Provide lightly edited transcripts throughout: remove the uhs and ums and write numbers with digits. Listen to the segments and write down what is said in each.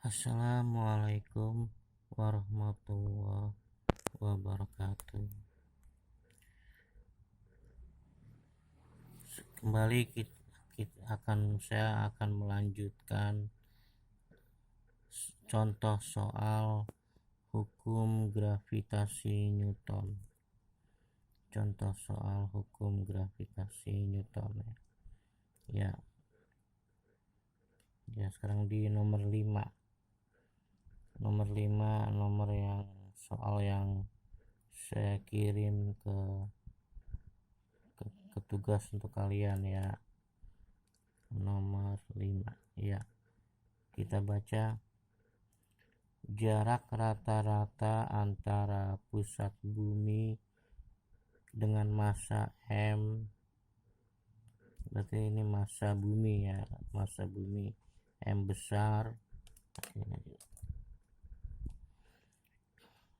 Assalamualaikum warahmatullahi wabarakatuh. Kembali saya akan melanjutkan contoh soal hukum gravitasi Newton. Contoh soal hukum gravitasi Newton ya. Sekarang di nomor 5. Nomor yang soal yang saya kirim ke tugas untuk kalian ya. Nomor 5 ya. Kita baca jarak rata-rata antara pusat bumi dengan massa M, berarti ini massa bumi ya, massa bumi M besar,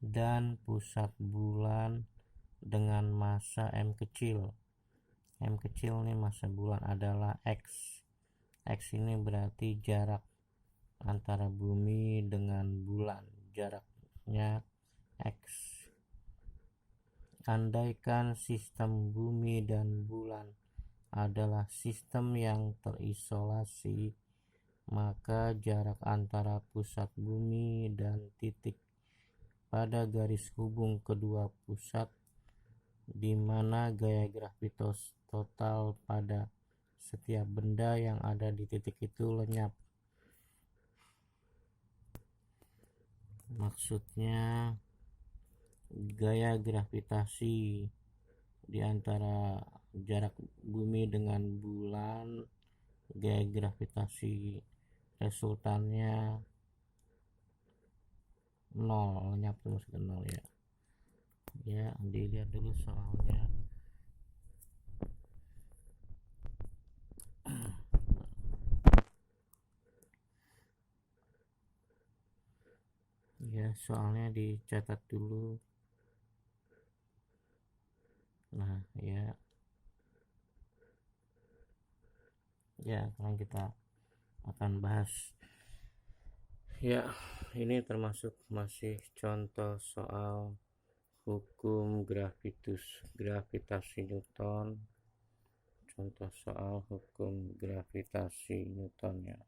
dan pusat bulan dengan massa M kecil. M kecil nih massa bulan adalah X. X ini berarti jarak antara bumi dengan bulan, jaraknya X. Andaikan sistem bumi dan bulan adalah sistem yang terisolasi, maka jarak antara pusat bumi dan titik pada garis hubung kedua pusat, di mana gaya gravitasi total pada setiap benda yang ada di titik itu lenyap. Maksudnya gaya gravitasi di antara jarak bumi dengan bulan, gaya gravitasi resultannya 0, lenyap terus ke 0 ya. Ya, dilihat dulu soalnya. Ya, soalnya dicatat dulu. Nah, ya. Sekarang kita akan bahas. Ya, ini termasuk masih contoh soal hukum gravitasi Newton. Contoh soal hukum gravitasi Newton ya.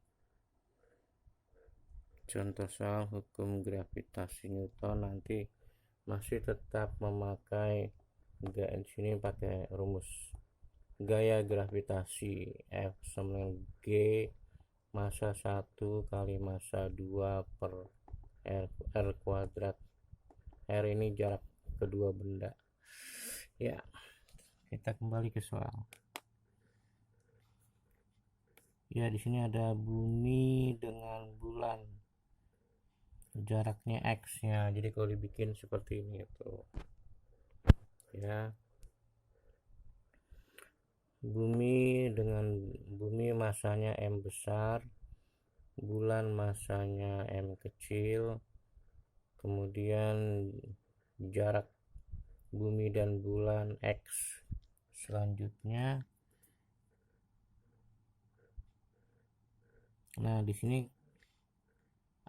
Contoh soal hukum gravitasi Newton nanti masih tetap memakai di sini pakai rumus gaya gravitasi F sama G massa 1 kali massa 2 per R kuadrat. R ini jarak kedua benda. Ya, kita kembali ke soal. Ya, di sini ada bumi dengan bulan. Jaraknya X nya. Jadi kalau dibikin seperti ini itu. Ya. Bumi masanya M besar, bulan masanya M kecil, kemudian jarak bumi dan bulan X. Selanjutnya, nah di sini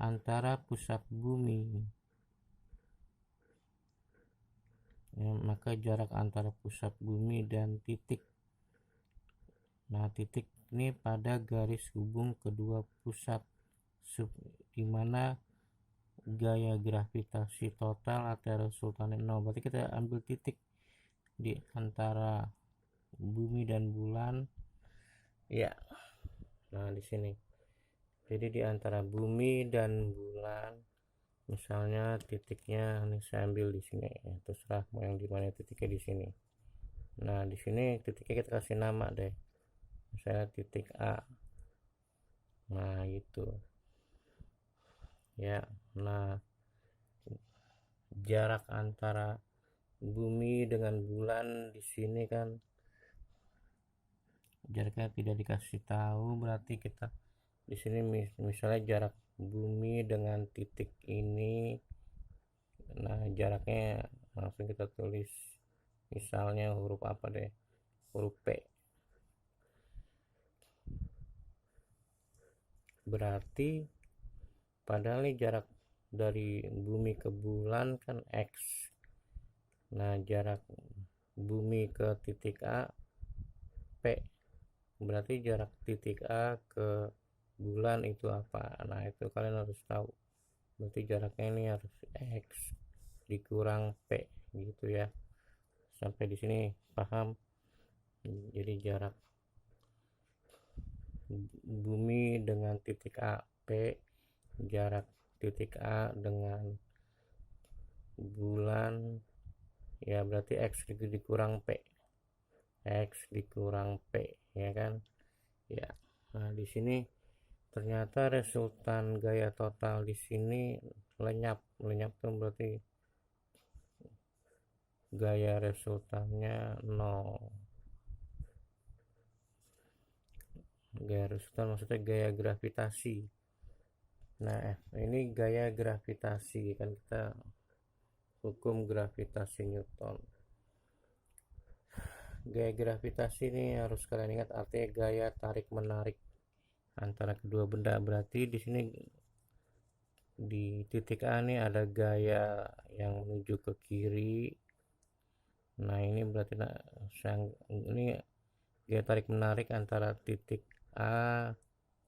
antara pusat bumi ya, maka jarak antara pusat bumi dan titik. Nah, titik ini pada garis hubung kedua pusat, di mana gaya gravitasi total atau resultannya 0. Berarti kita ambil titik di antara bumi dan bulan. Ya. Nah, di sini. Jadi di antara bumi dan bulan, misalnya titiknya ini saya ambil di sini ya, terserah mau yang di mana titiknya di sini. Nah, di sini titiknya kita kasih nama deh. Misalnya titik A. Nah, gitu. Ya, nah jarak antara bumi dengan bulan di sini kan jaraknya tidak dikasih tahu, berarti kita di sini misalnya jarak bumi dengan titik ini, nah jaraknya langsung kita tulis misalnya huruf apa deh, huruf P. Berarti padahal ini jarak dari bumi ke bulan kan X. Nah, jarak bumi ke titik A P, berarti jarak titik A ke bulan itu apa? Nah, itu kalian harus tahu. Berarti jaraknya ini harus X dikurang P gitu ya. Sampai di sini paham? Jadi jarak bumi dengan titik A P, jarak titik A dengan bulan ya berarti X dikurang P, X dikurang P ya kan ya. Nah, di sini ternyata resultan gaya total di sini lenyap tuh, berarti gaya resultannya 0. Gaya resultan maksudnya gaya gravitasi. Nah, ini gaya gravitasi kan, kita hukum gravitasi Newton. Gaya gravitasi ini harus kalian ingat, artinya gaya tarik menarik antara kedua benda. Berarti di sini di titik A ini ada gaya yang menuju ke kiri. Nah, ini berarti ini gaya tarik menarik antara titik A.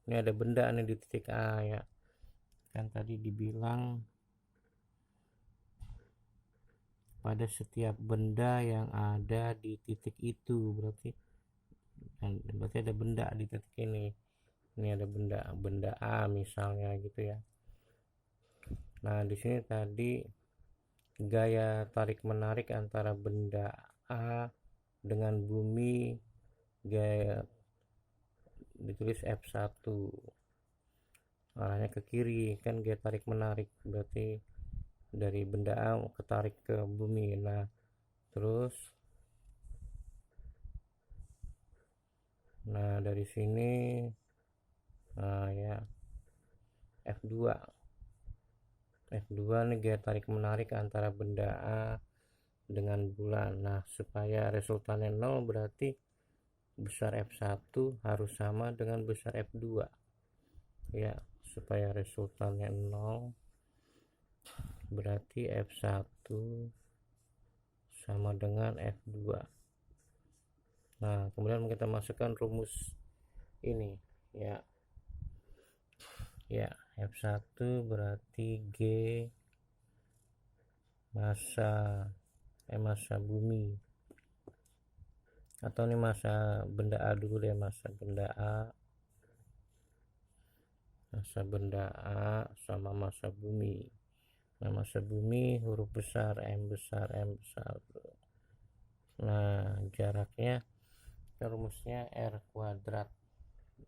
Ini ada benda nih di titik A ya. Kan tadi dibilang pada setiap benda yang ada di titik itu, berarti ada benda di titik ini. Ini ada benda A misalnya gitu ya. Nah, di sini tadi gaya tarik menarik antara benda A dengan bumi, gaya ditulis F1, arahnya ke kiri kan, gaya tarik menarik berarti dari benda A ketarik ke bumi. Nah, terus dari sini ya F2 nih gaya tarik menarik antara benda A dengan bulan. Nah, supaya resultannya 0 berarti besar F1 harus sama dengan besar F2 ya. Supaya resultannya 0 berarti F1 sama dengan F2. Nah, kemudian kita masukkan rumus ini ya. F1 berarti G massa bumi, atau ini massa benda A dulu deh, massa benda A sama massa bumi. Nah, massa bumi huruf besar M besar. Nah, jaraknya rumusnya R kuadrat.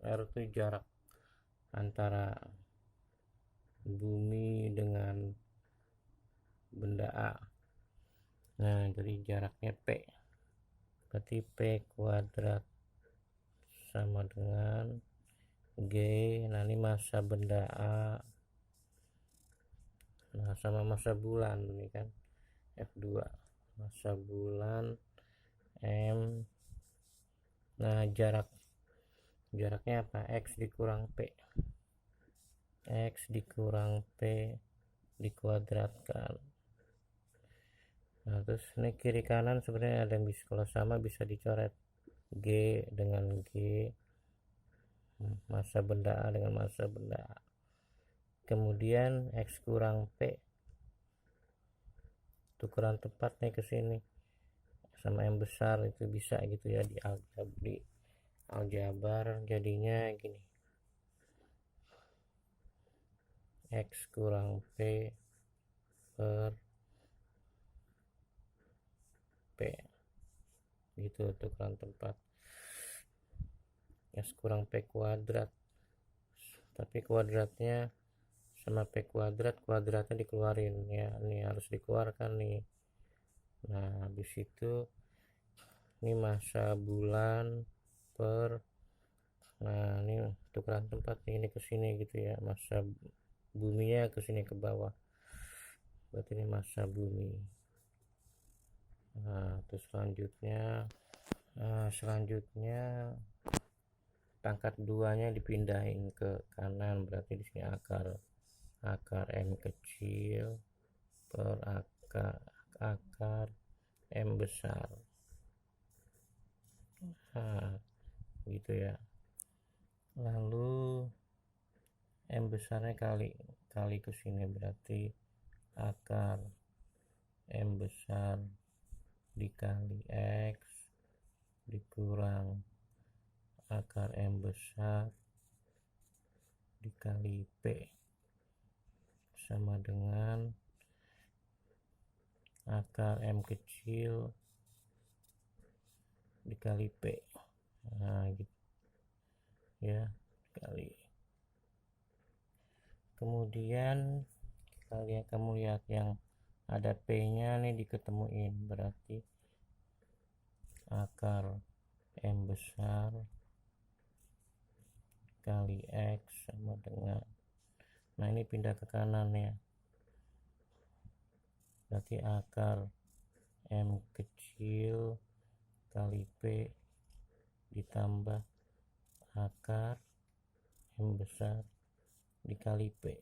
R itu jarak antara bumi dengan benda A. Nah, jadi jaraknya P, berarti P kuadrat sama dengan G. Nah, ini massa benda A, nah sama massa bulan ini kan F2, massa bulan M. Nah, jaraknya apa? X dikurang P, X dikurang P dikuadratkan. Nah, terus ini kiri kanan sebenarnya ada yang bisa, kalau sama bisa dicoret, G dengan G, massa benda A dengan massa benda A. Kemudian X kurang P, tukeran tempat nih ke sini sama M besar, itu bisa gitu ya di aljabar jadinya gini, X kurang P per P gitu, tukeran tempat. X kurang P kuadrat, tapi kuadratnya sama P kuadratnya dikeluarin ya, ini harus dikeluarkan nih. Nah, habis itu ini massa bulan per, nah ini tukeran tempat nih, ini ke sini gitu ya, massa buminya ke sini ke bawah, berarti ini massa bumi. Nah, terus selanjutnya pangkat 2 nya dipindahin ke kanan, berarti di sini akar akar M kecil per akar M besar. Nah, gitu ya. Lalu M besarnya kali ke sini, berarti akar M besar dikali X dikurang akar M besar dikali P sama dengan akar M kecil dikali P. Nah gitu ya, kali. Kemudian kamu lihat yang ada P nya nih diketemuin, berarti akar M besar kali X sama dengan, nah ini pindah ke kanan ya, berarti akar M kecil kali P ditambah akar M besar dikali P.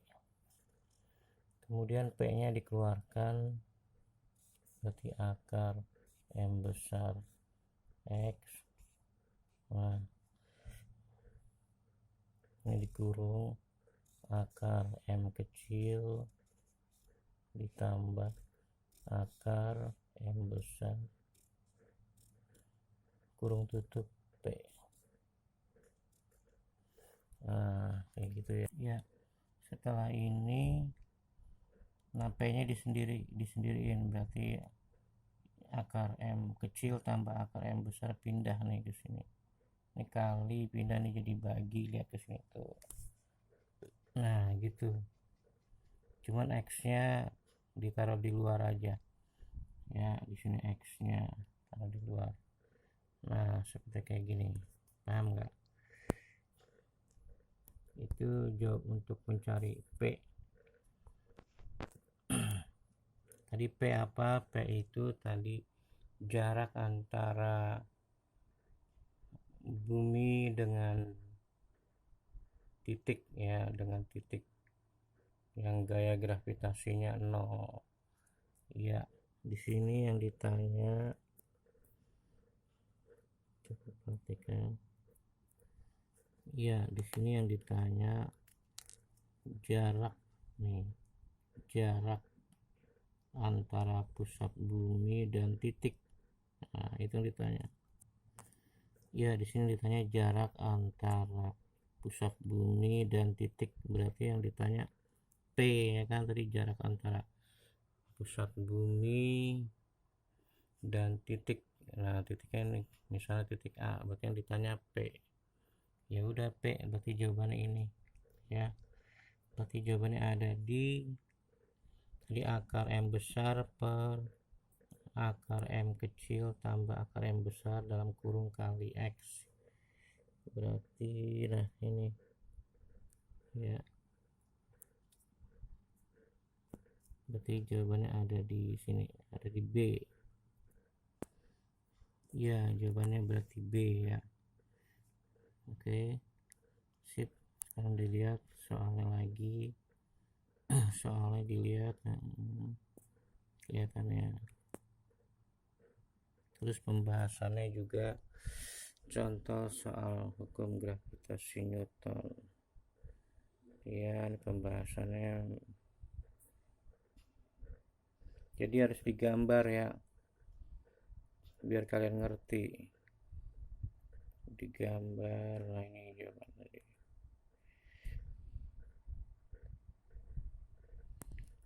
Kemudian P nya dikeluarkan, berarti akar M besar X, nah ini dikurung akar M kecil ditambah akar M besar kurung tutup P. Nah kayak gitu ya. Ya, setelah ini nah P nya disendiriin, berarti akar M kecil tambah akar M besar pindah nih ke sini, ini kali pindah nih jadi bagi, lihat ke sini tuh. Nah gitu, cuman X nya ditaruh di luar aja ya, di sini X nya taruh di luar. Nah seperti kayak gini, paham nggak? Itu jawab untuk mencari P. Tadi P apa? P itu tadi jarak antara bumi dengan titik ya, dengan titik yang gaya gravitasinya 0. Ya, di sini yang ditanya, coba perhatikan. Ya, di sini yang ditanya jarak nih, jarak antara pusat bumi dan titik. Nah, itu yang ditanya. Ya, di sini ditanya jarak antara pusat bumi dan titik, berarti yang ditanya P ya kan, tadi jarak antara pusat bumi dan titik. Nah, titiknya ini misalnya titik A, berarti yang ditanya P. Ya udah P, berarti jawabannya ini ya. Berarti jawabannya ada di akar M besar per akar M kecil tambah akar M besar dalam kurung kali X, berarti nah ini ya, berarti jawabannya ada di sini, ada di B ya, jawabannya berarti B ya. Oke, sip. Sekarang dilihat soalnya lagi. Soalnya dilihat, kelihatannya. Terus pembahasannya juga contoh soal hukum gravitasi Newton ya, ini pembahasannya. Jadi harus digambar ya, biar kalian ngerti. Digambar. Nah ini jawaban tadi.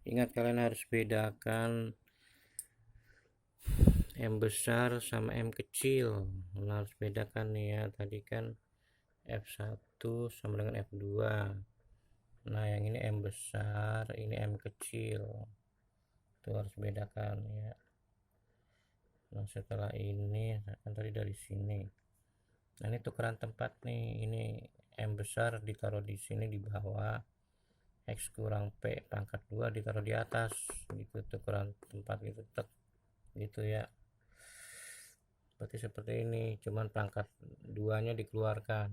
Ingat, kalian harus bedakan M besar sama M kecil. Nah, harus bedakan nih ya, tadi kan F1 sama dengan F2. Nah yang ini M besar, ini M kecil, itu harus bedakan ya. Nah setelah ini kan tadi dari sini, nah ini tukeran tempat nih, ini M besar ditaruh di sini di bawah, X kurang P pangkat 2 ditaruh di atas gitu, tukeran tempat gitu, gitu ya. Berarti seperti ini, cuman pangkat 2 nya dikeluarkan.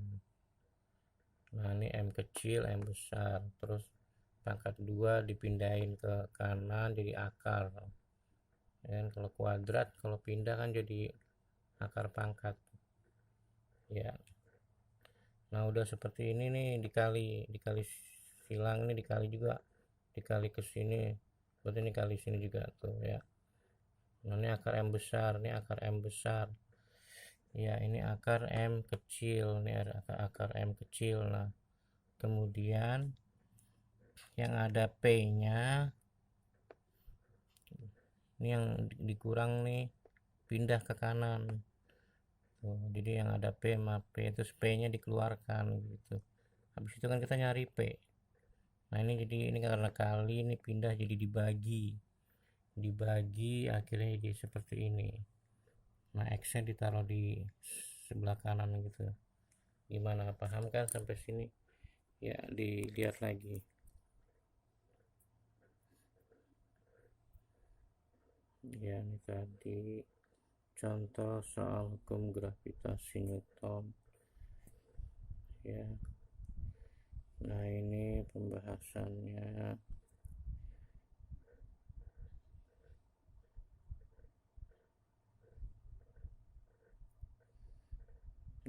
Nah ini M kecil, M besar, terus pangkat 2 dipindahin ke kanan jadi akar, dan kalau kuadrat kalau pindah kan jadi akar pangkat ya. Nah udah seperti ini nih, dikali silang ini, dikali juga, dikali ke sini, berarti ini kali sini juga tuh ya. Nah ini akar M besar, ini akar M besar ya, ini akar M kecil, ini akar M kecil. Nah kemudian yang ada P nya ini yang dikurang nih, pindah ke kanan tuh, jadi yang ada P sama P, terus P nya dikeluarkan gitu. Habis itu kan kita nyari P. Nah ini jadi ini karena kali ini pindah jadi dibagi akhirnya jadi seperti ini. Nah X nya ditaruh di sebelah kanan gitu. Gimana, paham kan sampai sini ya? Dilihat lagi ya, ini tadi contoh soal hukum gravitasi Newton ya. Nah ini pembahasannya.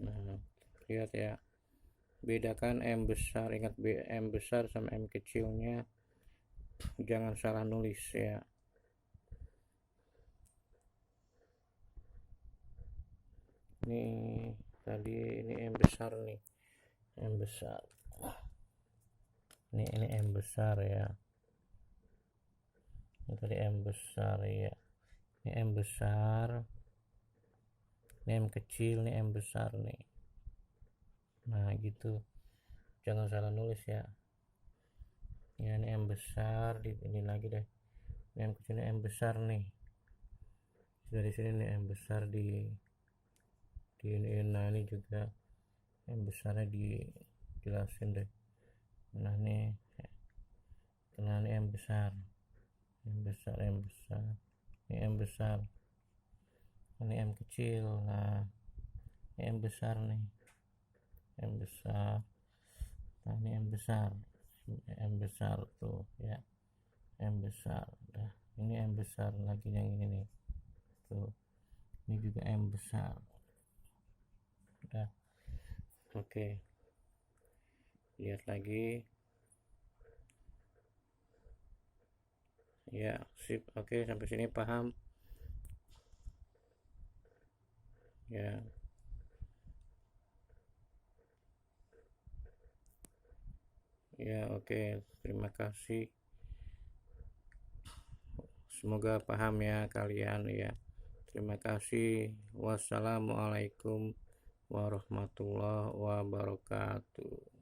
Nah lihat ya, bedakan M besar, ingat M besar sama M kecilnya, jangan salah nulis ya. Ini tadi ini M besar nih, M besar, ini M besar ya, ini tadi M besar ya, ini M besar, ini M kecil, ini M besar nih. Nah gitu, jangan salah nulis ya. Ya ini M besar, ini lagi deh, ini M kecil, ini M besar nih. Dari sini nih M besar di ini. Nah ini juga M besarnya dijelasin deh. Nah nih, nah ini M besar, M besar, M besar, ini M besar, ini M kecil. Nah ini M besar nih, M besar. Nah ini M besar, M besar tuh ya, M besar. Nah ini M besar lagi yang ini nih tuh, ini juga M besar. Udah oke, lihat lagi ya, sip. Oke sampai sini paham ya. Ya oke, terima kasih, semoga paham ya kalian ya. Terima kasih. Wassalamualaikum warahmatullahi wabarakatuh.